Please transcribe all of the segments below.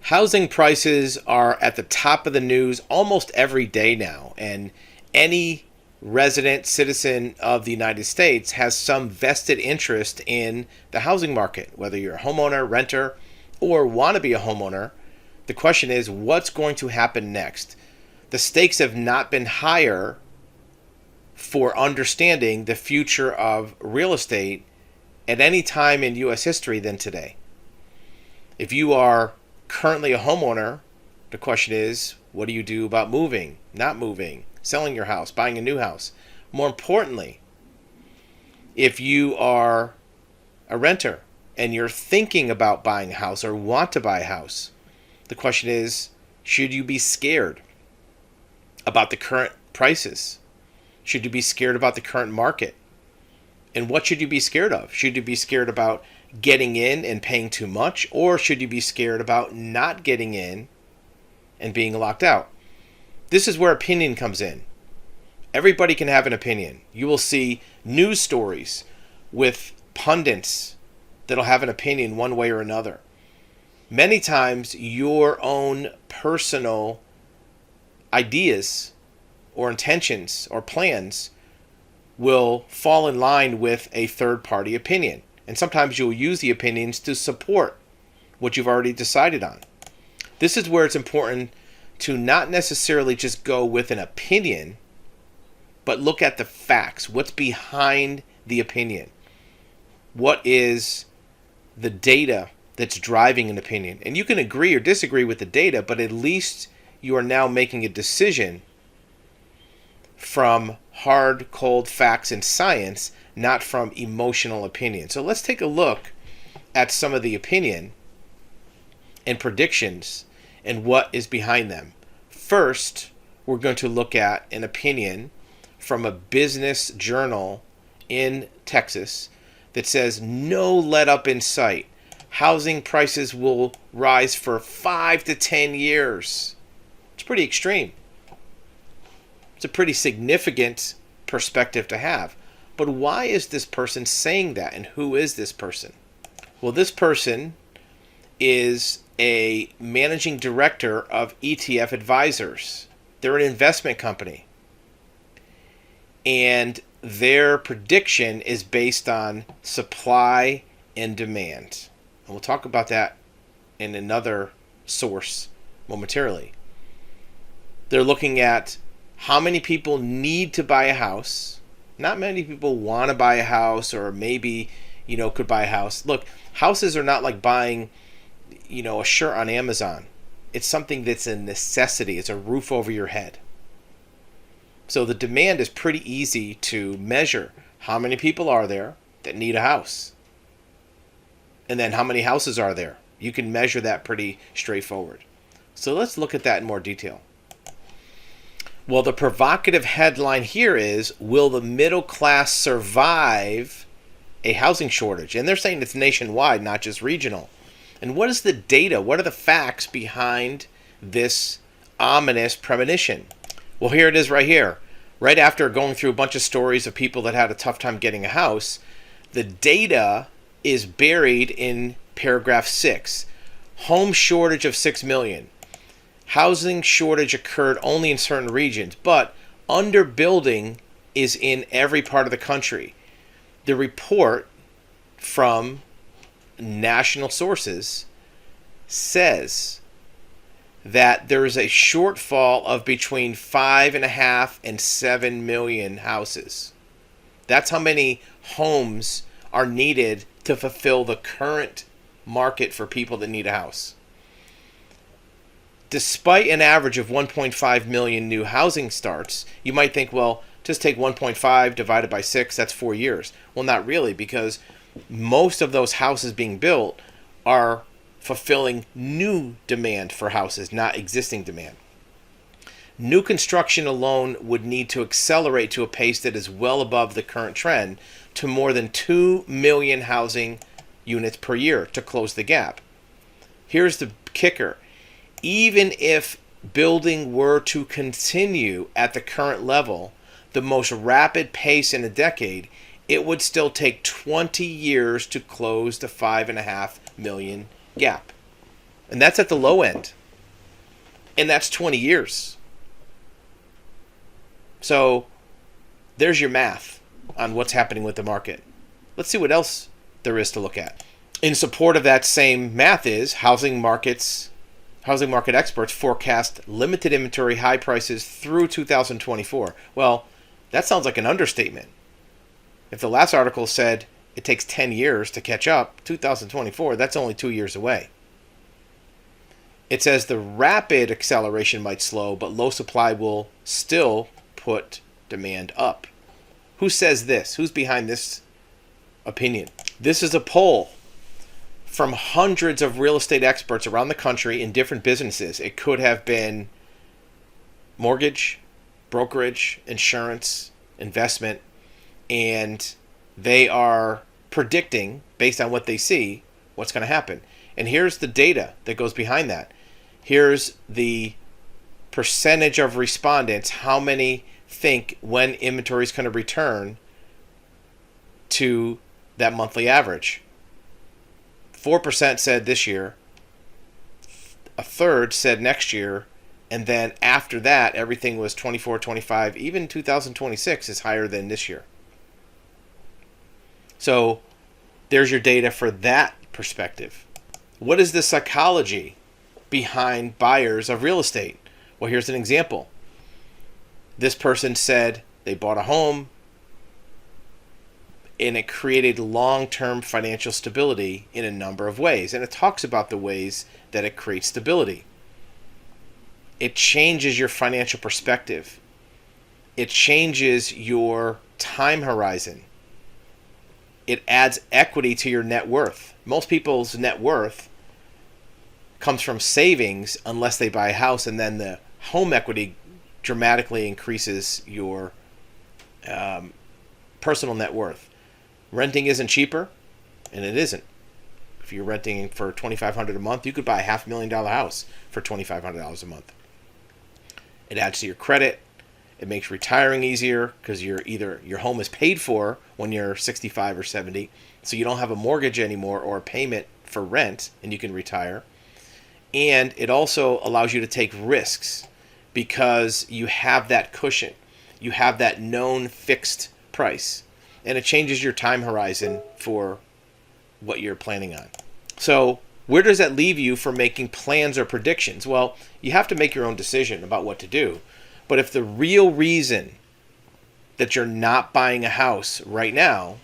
Housing prices are at the top of the news almost every day now, and any resident citizen of the United States has some vested interest in the housing market, whether you're a homeowner, renter, or want to be a homeowner. The question is, what's going to happen next? The stakes have not been higher for understanding the future of real estate at any time in U.S. history than today. If you are currently a homeowner, the question is, what do you do about moving, not moving, selling your house, buying a new house? More importantly, if you are a renter and you're thinking about buying a house or want to buy a house, the question is, should you be scared about the current prices? Should you be scared about the current market? And what should you be scared of? Should you be scared about getting in and paying too much, or should you be scared about not getting in and being locked out? This is where opinion comes in. Everybody can have an opinion. You will see news stories with pundits that'll have an opinion one way or another. Many times your own personal ideas or intentions or plans will fall in line with a third-party opinion. And sometimes you'll use the opinions to support what you've already decided on. This is where it's important to not necessarily just go with an opinion, but look at the facts. What's behind the opinion? What is the data that's driving an opinion? And you can agree or disagree with the data, but at least you are now making a decision from hard, cold facts and science, not from emotional opinion. So let's take a look at some of the opinion and predictions and what is behind them. First, we're going to look at an opinion from a business journal in Texas that says no let up in sight. Housing prices will rise for 5 to 10 years. It's pretty extreme. It's a pretty significant perspective to have. But why is this person saying that, and who is this person? Well, this person is a managing director of ETF Advisors. They're an investment company. And their prediction is based on supply and demand. And we'll talk about that in another source momentarily. They're looking at how many people need to buy a house. Not many people want to buy a house, or maybe, could buy a house. Look, houses are not like buying, a shirt on Amazon. It's something that's a necessity. It's a roof over your head. So the demand is pretty easy to measure. How many people are there that need a house? And then how many houses are there? You can measure that pretty straightforward. So let's look at that in more detail. Well, the provocative headline here is, will the middle class survive a housing shortage? And they're saying it's nationwide, not just regional. And what is the data? What are the facts behind this ominous premonition? Well, here it is right here. Right after going through a bunch of stories of people that had a tough time getting a house, the data is buried in paragraph 6. Home shortage of 6 million. Housing shortage occurred only in certain regions, but underbuilding is in every part of the country. The report from national sources says that there is a shortfall of between 5.5 and 7 million houses. That's how many homes are needed to fulfill the current market for people that need a house. Despite an average of 1.5 million new housing starts, you might think, well, just take 1.5 divided by 6, that's 4 years. Well, not really, because most of those houses being built are fulfilling new demand for houses, not existing demand. New construction alone would need to accelerate to a pace that is well above the current trend to more than 2 million housing units per year to close the gap. Here's the kicker. Even if building were to continue at the current level, the most rapid pace in a decade, it would still take 20 years to close the 5.5 million gap. And that's at the low end. And that's 20 years. So there's your math on what's happening with the market. Let's see what else there is to look at. In support of that same math is housing market experts forecast limited inventory high prices through 2024. Well, that sounds like an understatement. If the last article said it takes 10 years to catch up, 2024, that's only 2 years away. It says the rapid acceleration might slow, but low supply will still put demand up. Who says this? Who's behind this opinion? This is a poll from hundreds of real estate experts around the country in different businesses. It could have been mortgage, brokerage, insurance, investment, and they are predicting, based on what they see, what's going to happen. And here's the data that goes behind that. Here's the percentage of respondents, how many think when inventory is going to return to that monthly average. 4% said this year, a third said next year, and then after that, everything was 24, 25, even 2026 is higher than this year. So there's your data for that perspective. What is the psychology behind buyers of real estate? Well, here's an example. This person said they bought a home and it created long-term financial stability in a number of ways. And it talks about the ways that it creates stability. It changes your financial perspective. It changes your time horizon. It adds equity to your net worth. Most people's net worth comes from savings unless they buy a house, and then the home equity dramatically increases your personal net worth. Renting isn't cheaper, and it isn't. If you're renting for $2,500 a month, you could buy a $500,000 house for $2,500 a month. It adds to your credit. It makes retiring easier because your home is paid for when you're 65 or 70, so you don't have a mortgage anymore or a payment for rent, and you can retire. And it also allows you to take risks because you have that cushion. You have that known fixed price. And it changes your time horizon for what you're planning on. So where does that leave you for making plans or predictions? Well, you have to make your own decision about what to do. But if the real reason that you're not buying a house right now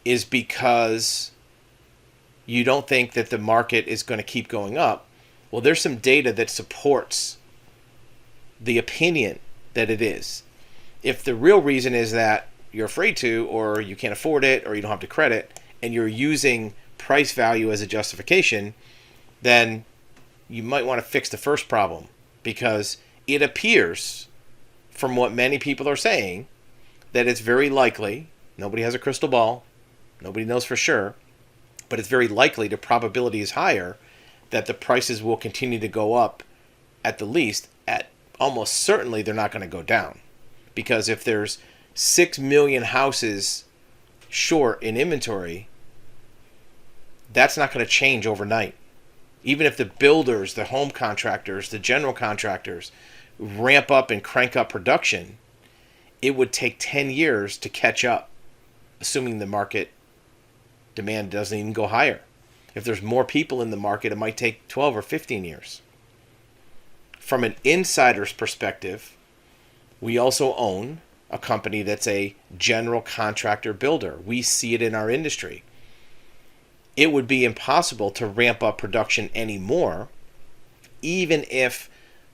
is because you don't think that the market is going to keep going up, well, there's some data that supports the opinion that it is. If the real reason is that you're afraid to, or you can't afford it, or you don't have the credit, and you're using price value as a justification, then you might want to fix the first problem, because it appears, from what many people are saying, that it's very likely, nobody has a crystal ball, nobody knows for sure, but it's very likely, the probability is higher, that the prices will continue to go up at the least. At almost certainly they're not going to go down. Because if there's 6 million houses short in inventory, that's not going to change overnight. Even if the builders, the home contractors, the general contractors ramp up and crank up production, it would take 10 years to catch up, assuming the market demand doesn't even go higher. If there's more people in the market, it might take 12 or 15 years. From an insider's perspective, we also own a company that's a general contractor builder. We see it in our industry. It would be impossible to ramp up production anymore, even if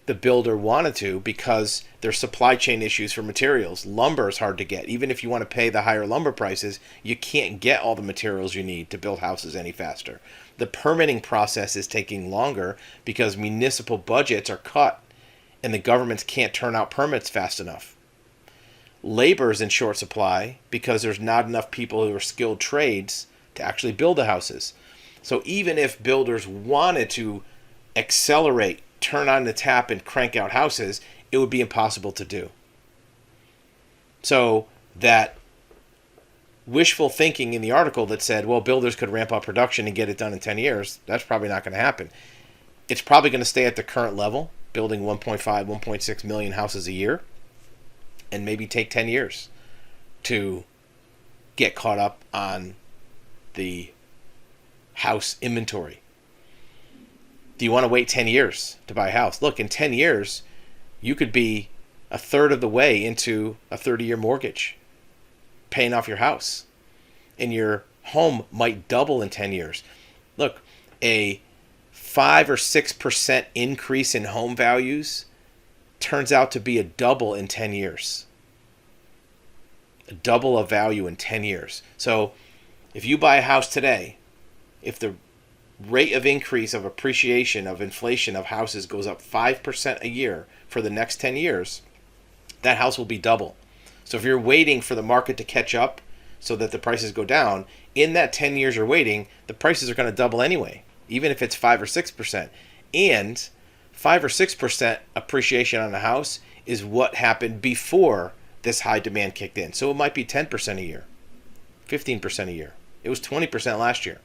the builder wanted to, because there's supply chain issues for materials. Lumber is hard to get. Even if you want to pay the higher lumber prices, you can't get all the materials you need to build houses any faster. The permitting process is taking longer because municipal budgets are cut and the governments can't turn out permits fast enough. Labor is in short supply because there's not enough people who are skilled trades to actually build the houses. So even if builders wanted to accelerate, turn on the tap and crank out houses, it would be impossible to do. So that wishful thinking in the article that said, well, builders could ramp up production and get it done in 10 years, that's probably not going to happen. It's probably going to stay at the current level, building 1.5, 1.6 million houses a year, and maybe take 10 years to get caught up on the house inventory. Do you want to wait 10 years to buy a house? Look, in 10 years, you could be a third of the way into a 30-year mortgage, paying off your house. And your home might double in 10 years. Look, a 5 or 6% increase in home values turns out to be a double in 10 years. A double of value in 10 years. So if you buy a house today, if the rate of increase of appreciation of inflation of houses goes up 5% a year for the next 10 years, that house will be double. So if you're waiting for the market to catch up so that the prices go down, in that 10 years you're waiting, the prices are going to double anyway, even if it's 5 or 6%. And 5 or 6% appreciation on a house is what happened before this high demand kicked in. So it might be 10% a year, 15% a year. It was 20% last year.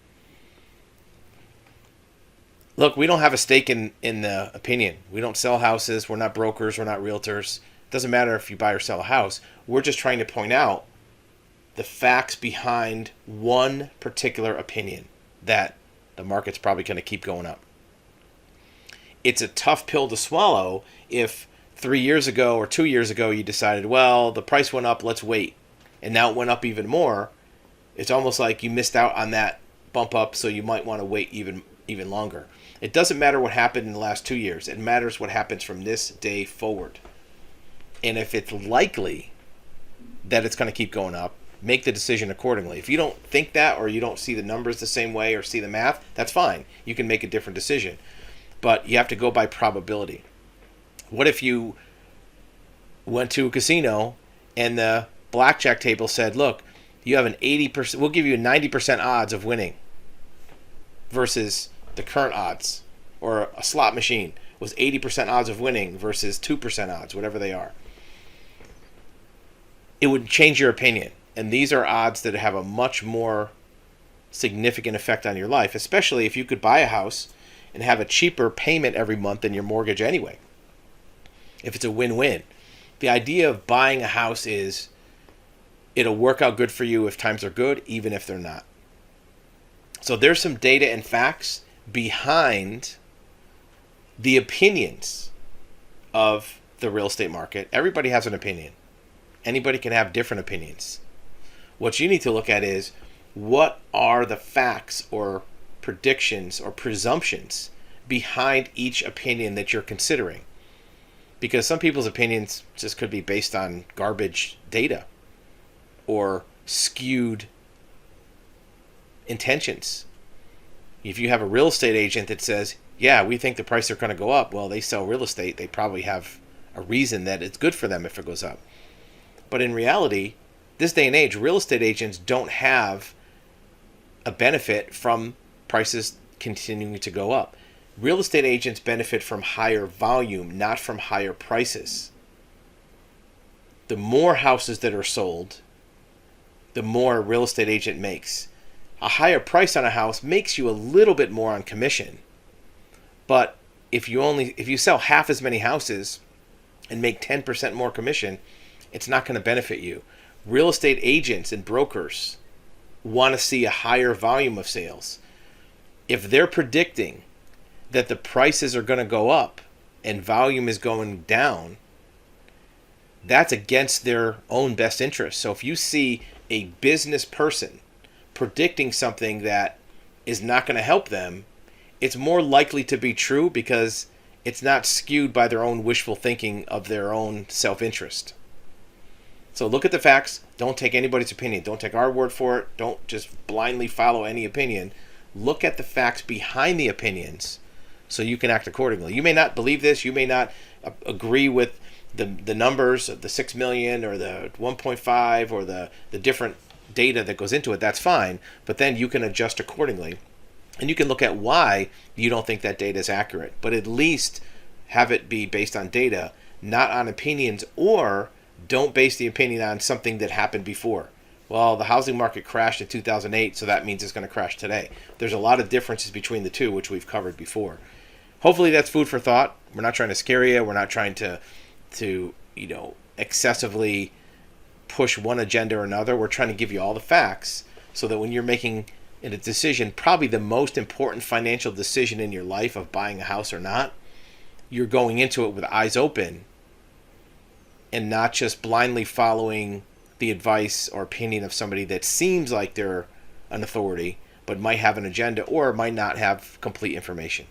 Look, we don't have a stake in the opinion. We don't sell houses. We're not brokers. We're not realtors. It doesn't matter if you buy or sell a house. We're just trying to point out the facts behind one particular opinion that the market's probably going to keep going up. It's a tough pill to swallow if 3 years ago or 2 years ago you decided, well, the price went up, let's wait. And now it went up even more. It's almost like you missed out on that bump up, so you might want to wait even longer. It doesn't matter what happened in the last 2 years. It matters what happens from this day forward. And if it's likely that it's going to keep going up, make the decision accordingly. If you don't think that, or you don't see the numbers the same way or see the math, that's fine. You can make a different decision. But you have to go by probability. What if you went to a casino and the blackjack table said, look, you have an 80%, we'll give you a 90% odds of winning, versus the current odds, or a slot machine was 80% odds of winning versus 2% odds, whatever they are. It would change your opinion. And these are odds that have a much more significant effect on your life, especially if you could buy a house and have a cheaper payment every month than your mortgage anyway. If it's a win-win. The idea of buying a house is it'll work out good for you if times are good, even if they're not. So there's some data and facts behind the opinions of the real estate market. Everybody has an opinion. Anybody can have different opinions. What you need to look at is, what are the facts or predictions or presumptions behind each opinion that you're considering? Because some people's opinions just could be based on garbage data or skewed intentions. If you have a real estate agent that says, yeah, we think the prices are going to go up, well, they sell real estate. They probably have a reason that it's good for them if it goes up. But in reality, this day and age, real estate agents don't have a benefit from prices continuing to go up. Real estate agents benefit from higher volume, not from higher prices. The more houses that are sold, the more a real estate agent makes. A higher price on a house makes you a little bit more on commission. But if you sell half as many houses and make 10% more commission, it's not going to benefit you. Real estate agents and brokers want to see a higher volume of sales. If they're predicting that the prices are going to go up and volume is going down, that's against their own best interest. So if you see a business person predicting something that is not going to help them, it's more likely to be true because it's not skewed by their own wishful thinking of their own self-interest. So look at the facts. Don't take anybody's opinion. Don't take our word for it. Don't just blindly follow any opinion. Look at the facts behind the opinions so you can act accordingly. You may not believe this. You may not agree with the numbers of the 6 million or the 1.5 or the different data that goes into it. That's fine. But then you can adjust accordingly. And you can look at why you don't think that data is accurate. But at least have it be based on data, not on opinions, or don't base the opinion on something that happened before. Well, the housing market crashed in 2008, so that means it's going to crash today. There's a lot of differences between the two, which we've covered before. hopefully that's food for thought. We're not trying to scare you. We're not trying to excessively push one agenda or another. We're trying to give you all the facts so that when you're making a decision, probably the most important financial decision in your life of buying a house or not, you're going into it with eyes open and not just blindly following the advice or opinion of somebody that seems like they're an authority but might have an agenda or might not have complete information.